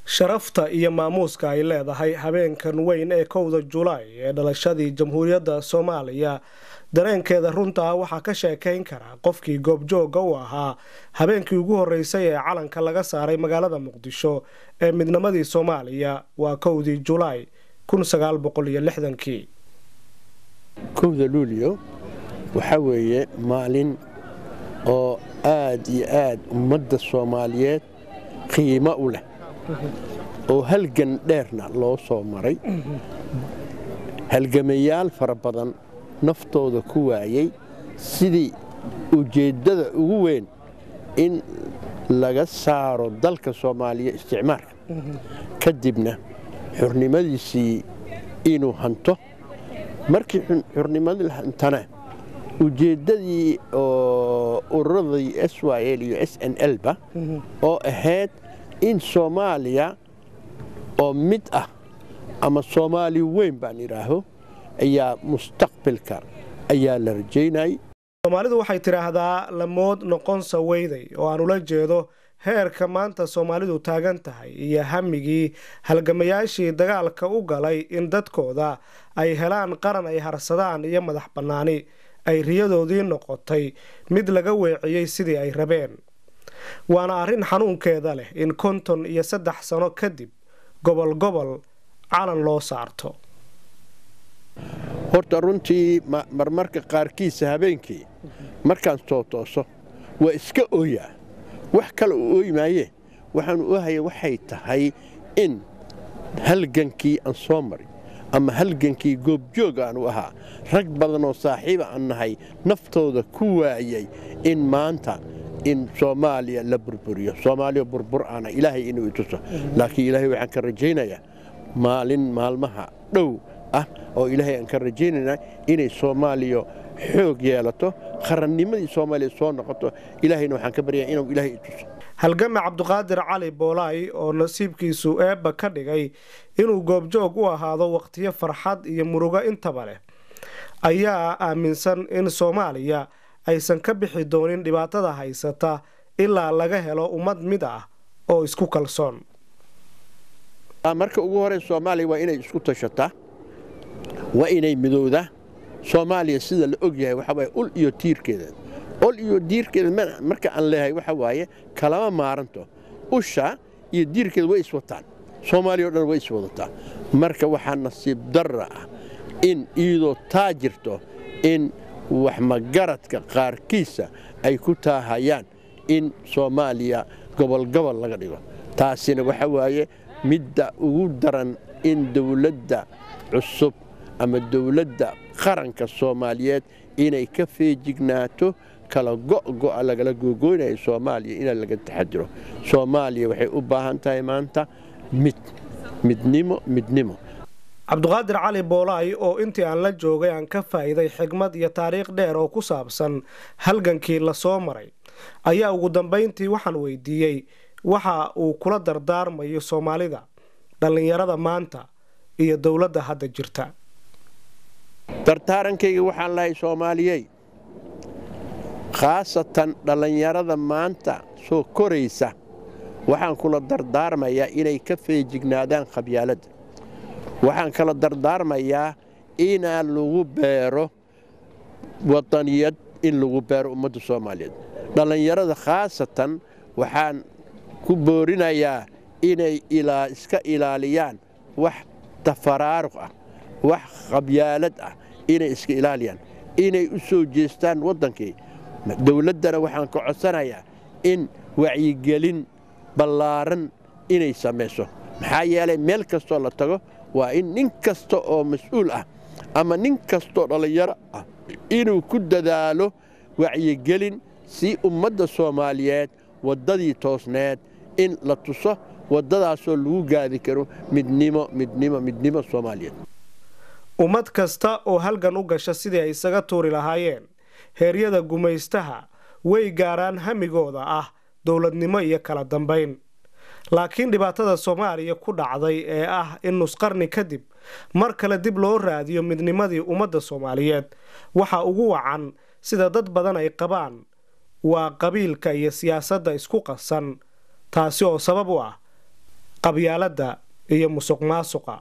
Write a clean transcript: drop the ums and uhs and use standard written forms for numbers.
sharafta iyo maamuuska ay leedahay habeenkan weyn ee 1 Juulaay ee dhalashadii Jamhuuriyadda Soomaaliya dareenkeeda runta waxa ka sheekayn kara qofkii goobjooga u ahaa habeenkii ugu horeysay ee calanka laga saaray magaalada Muqdisho ee midnimadii Soomaaliya waa 1 Juulaay 1960 1 Luulyo waxa weeye maalin oo aad iyo aad ummadda Soomaaliyeed qiimo u leh oo halgan dheerna loo soo maray halgamayaal fara badan naftooda ku waayay sidii ujeedada ugu weyn in laga saaro dalka Soomaaliya isticmaalka kadibna xornimadiisii inuu hanto markii xornimadii hantana ujeedadii oo ururadii SYL iyo SNL ba oo ahayd in Soomaaliya oo mid ah ama Soomaali weyn baan iraaho ayaa mustaqbalka ayaa la rajeynay Soomaalidu waxay tiraahdaa lamood noqon sawayday oo aan ula jeedo heerka maanta Soomaalidu taagan tahay iyo hamigii halgamayaashii dagaalka u galay in dadkooda ay helaan qaran ay harsadaan iyo madax banaani ay riyadoodii noqotay mid laga weeciyay sidii ay rabeen waana arin xanuunkeeda leh in 53 sano kadib gobol calan loo saarto horta runtii marmarka qaarkiisa habeenkii markaan soo tooso waa iska ooyaa wax kale oo ooyimaaye waxaan u hayay waxay tahay in halgankii aan soo maray ama halgankii goobjoog aan u ahaa rag badan oo saaxiib aan nahay naftooda ku waayay in maanta in Soomaaliya la burburiyo Soomaaliya burbur aana Ilaahay inuu ituso laakiin Ilaahay waxaan ka rajaynayaa maalmaha dhow ah oo Ilaahay aan ka rajaynaa inay Soomaaliya xoog yeelato qarannimadii Soomaaliya soo noqoto Ilaahayna waxaan ka baryaa inuu Ilaahay ituso halgama Cabdiqaadir Cali Boolay oo nasiibkiisu eeba ka dhigay inuu goobjoog u ahaado waqtiyo farxad iyo murugo intaba leh ayaa aaminsan in Soomaaliya aysan ka bixi doonin dhibaatada haysata ilaa laga helo ummad mid ah oo isku kalsoon marka ugu hore Soomaaliya waa inay isku tashataa waa inay midowda Soomaaliya sida la og yahay waxa way ul iyo diirkeeda marka aan leeyahay waxa waaye kalama maaranto usha iyo diirkeeda way iswataan Soomaaliya oo dhan way iswadataa marka waxa nasiib darro ah in iyadoo taajirto in wax magaradka qaarkiisa ay ku taahayaan in Soomaaliya gobol laga dhigo taasina waxa waaye midda ugu daran in dawladda cusub ama dawladda qaranka Soomaaliyeed inay ka feejignaato kala go'o lagala googoonayo Soomaaliya in laga taxadiro Soomaaliya waxay u baahan tahay maanta midnimo Cabdiqaadir Cali Boolay oo intii aan la joogay aan ka faa'iiday xigmad iyo taariikh dheer oo ku saabsan halgankii la soo maray ayaa ugu dambeyntii waxaan weydiiyay waxa uu kula dardaarmayo Soomaalida dhalinyarada maanta iyo dawladda hadda jirta dardaarankayga waxaan lahay Soomaaliyay khaasatan dhalinyarada maanta soo koraysa waxaan kula dardaarmayaa inay ka feejignaadaan qabyaaladda waxaan kala dardaarmayaa in lagu beero wadaniyad in lagu beero ummadda Soomaaliyeed dhalinyarada khaasatan waxaan ku boorinayaa inay iska ilaaliyaan wax tafaraaruq ah wax qabyaalad ah inay iska ilaaliyaan inay u soo jeestaan wadankii dawladdana waxaan ka codsanayaa in wacyigelin ballaaran inay sameeyso maxaa yeelay meel kastoo la tago waa in nin kasta oo mas'uul ah ama nin kasta oo dhalinyaro ah inuu ku dadaalo wacyigelin si ummadda Soomaaliyeed wadadii toosneed in la tuso wadadaasoo lagu gaadi karo midnimo Soomaaliyeed ummad kasta oo halgan u gasha sidii ay isaga tuuri lahaayeen heeryada gumaystaha way gaaraan hamigooda ah dawladnimo iyo kala dambeyn laakiin dhibaatada Soomaaliya ku dhacday ee ah in nusqarni kadib mar kale dib loo raadiyo midnimadii ummadda Soomaaliyeed waxa ugu wacan sida dad badan ay qabaan waa qabiilka iyo siyaasadda isku qasan taasi oo sabab u ah qabyaaladda iyo musuqmaasuqa.